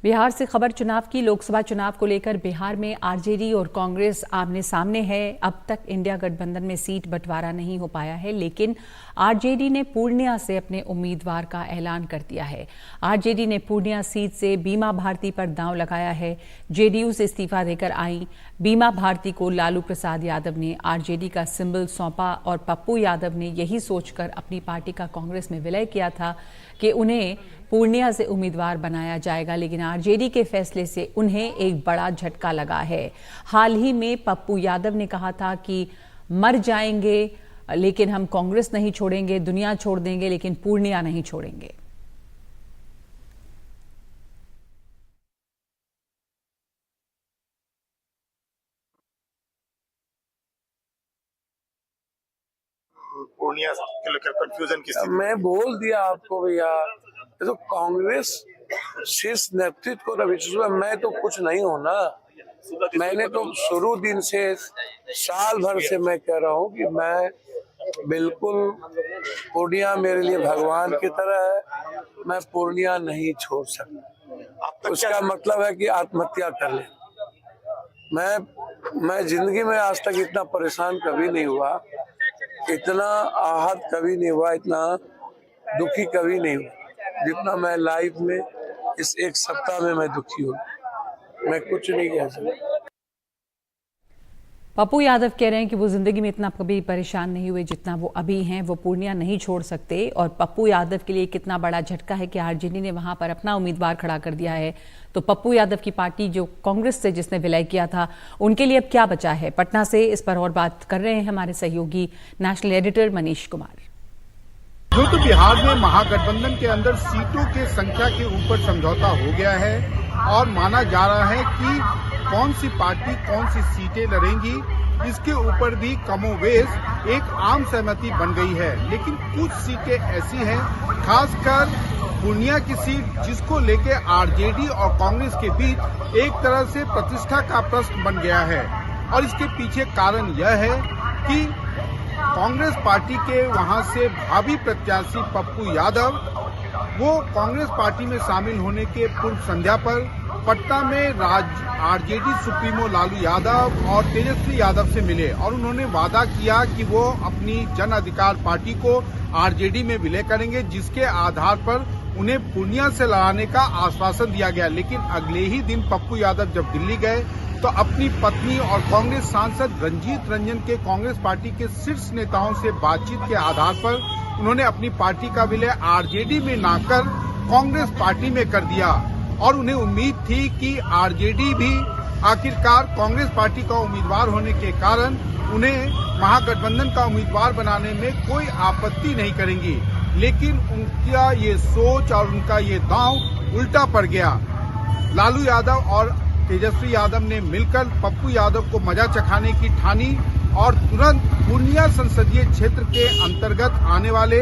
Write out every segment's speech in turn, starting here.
बिहार से खबर चुनाव की। लोकसभा चुनाव को लेकर बिहार में आरजेडी और कांग्रेस आमने सामने है। अब तक इंडिया गठबंधन में सीट बंटवारा नहीं हो पाया है, लेकिन आरजेडी ने पूर्णिया से अपने उम्मीदवार का ऐलान कर दिया है। आरजेडी ने पूर्णिया सीट से बीमा भारती पर दांव लगाया है। जेडीयू से इस्तीफा देकर आई बीमा भारती को लालू प्रसाद यादव ने आरजेडी का सिंबल सौंपा और पप्पू यादव ने यही सोचकर अपनी पार्टी का कांग्रेस में विलय किया था कि उन्हें पूर्णिया से उम्मीदवार बनाया जाएगा, लेकिन आरजेडी के फैसले से उन्हें एक बड़ा झटका लगा है। हाल ही में पप्पू यादव ने कहा था कि मर जाएंगे लेकिन हम कांग्रेस नहीं छोड़ेंगे, दुनिया छोड़ देंगे लेकिन पूर्णिया नहीं छोड़ेंगे। पूर्णिया के लेकर कंफ्यूजन की स्थिति मैं बोल दिया आपको भैया, तो कांग्रेस शीर्ष नेतृत्व को विश्वास, मैं तो कुछ नहीं हूं ना। मैंने तो शुरू दिन से साल भर से मैं कह रहा हूं कि मैं बिल्कुल पूर्णिया मेरे लिए भगवान की तरह है, मैं पूर्णिया नहीं छोड़ सकता। उसका मतलब है कि आत्महत्या कर ले। मैं जिंदगी में आज तक इतना परेशान कभी नहीं हुआ, इतना आहत कभी नहीं हुआ, इतना दुखी कभी नहीं हुआ जितना मैं लाइफ में इस एक सप्ताह में मैं दुखी हूँ। मैं कुछ नहीं कह सकता। पप्पू यादव कह रहे हैं कि वो जिंदगी में इतना कभी परेशान नहीं हुए जितना वो अभी हैं। वो पूर्णिया नहीं छोड़ सकते और पप्पू यादव के लिए कितना बड़ा झटका है कि आरजेडी ने वहां पर अपना उम्मीदवार खड़ा कर दिया है। तो पप्पू यादव की पार्टी जो कांग्रेस से जिसने विलय किया था, उनके लिए अब क्या बचा है? पटना से इस पर और बात कर रहे हैं हमारे सहयोगी नेशनल एडिटर मनीष कुमार। जो तो बिहार में महागठबंधन के अंदर सीटों के संख्या के ऊपर समझौता हो गया है और माना जा रहा है कि कौन सी पार्टी कौन सी सीटें लड़ेंगी, इसके ऊपर भी कमोवेश एक आम सहमति बन गई है। लेकिन कुछ सीटें ऐसी हैं, खासकर पूर्णिया की सीट, जिसको लेके आरजेडी और कांग्रेस के बीच एक तरह से प्रतिष्ठा का प्रश्न बन गया है। और इसके पीछे कारण यह है कि कांग्रेस पार्टी के वहां से भावी प्रत्याशी पप्पू यादव वो कांग्रेस पार्टी में शामिल होने के पूर्व संध्या पर पटना में आरजेडी सुप्रीमो लालू यादव और तेजस्वी यादव से मिले और उन्होंने वादा किया कि वो अपनी जन अधिकार पार्टी को आरजेडी में विलय करेंगे, जिसके आधार पर उन्हें पूर्णिया से लड़ाने का आश्वासन दिया गया। लेकिन अगले ही दिन पप्पू यादव जब दिल्ली गए तो अपनी पत्नी और कांग्रेस सांसद रंजीत रंजन के कांग्रेस पार्टी के शीर्ष नेताओं से बातचीत के आधार पर उन्होंने अपनी पार्टी का विलय आरजेडी में ना कर कांग्रेस पार्टी में कर दिया। और उन्हें उम्मीद थी कि आरजेडी भी आखिरकार कांग्रेस पार्टी का उम्मीदवार होने के कारण उन्हें महागठबंधन का उम्मीदवार बनाने में कोई आपत्ति नहीं करेंगी। लेकिन उनका ये सोच और उनका ये दांव उल्टा पड़ गया। लालू यादव और तेजस्वी यादव ने मिलकर पप्पू यादव को मजा चखाने की ठानी और तुरंत पूर्णिया संसदीय क्षेत्र के अंतर्गत आने वाले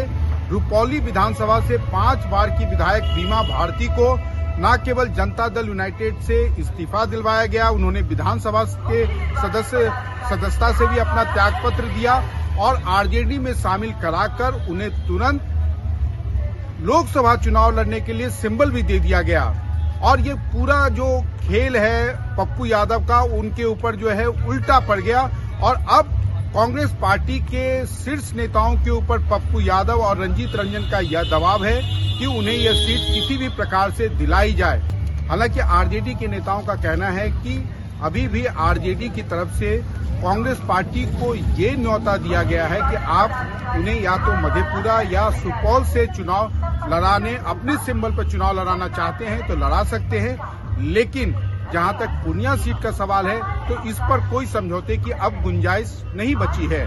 रुपौली विधानसभा से 5 बार की विधायक बीमा भारती को न केवल जनता दल यूनाइटेड से इस्तीफा दिलवाया गया, उन्होंने विधानसभा के सदस्यता से भी अपना त्यागपत्र दिया और आरजेडी में शामिल कराकर उन्हें तुरंत लोकसभा चुनाव लड़ने के लिए सिंबल भी दे दिया गया। और ये पूरा जो खेल है पप्पू यादव का, उनके ऊपर जो है उल्टा पड़ गया और अब कांग्रेस पार्टी के शीर्ष नेताओं के ऊपर पप्पू यादव और रंजीत रंजन का यह दबाव है कि उन्हें यह सीट किसी भी प्रकार से दिलाई जाए। हालांकि आरजेडी के नेताओं का कहना है कि अभी भी आरजेडी की तरफ से कांग्रेस पार्टी को ये न्योता दिया गया है कि आप उन्हें या तो मधेपुरा या सुपौल से चुनाव लड़ाने, अपने सिंबल पर चुनाव लड़ाना चाहते हैं तो लड़ा सकते हैं, लेकिन जहां तक पूर्णिया सीट का सवाल है तो इस पर कोई समझौते की अब गुंजाइश नहीं बची है।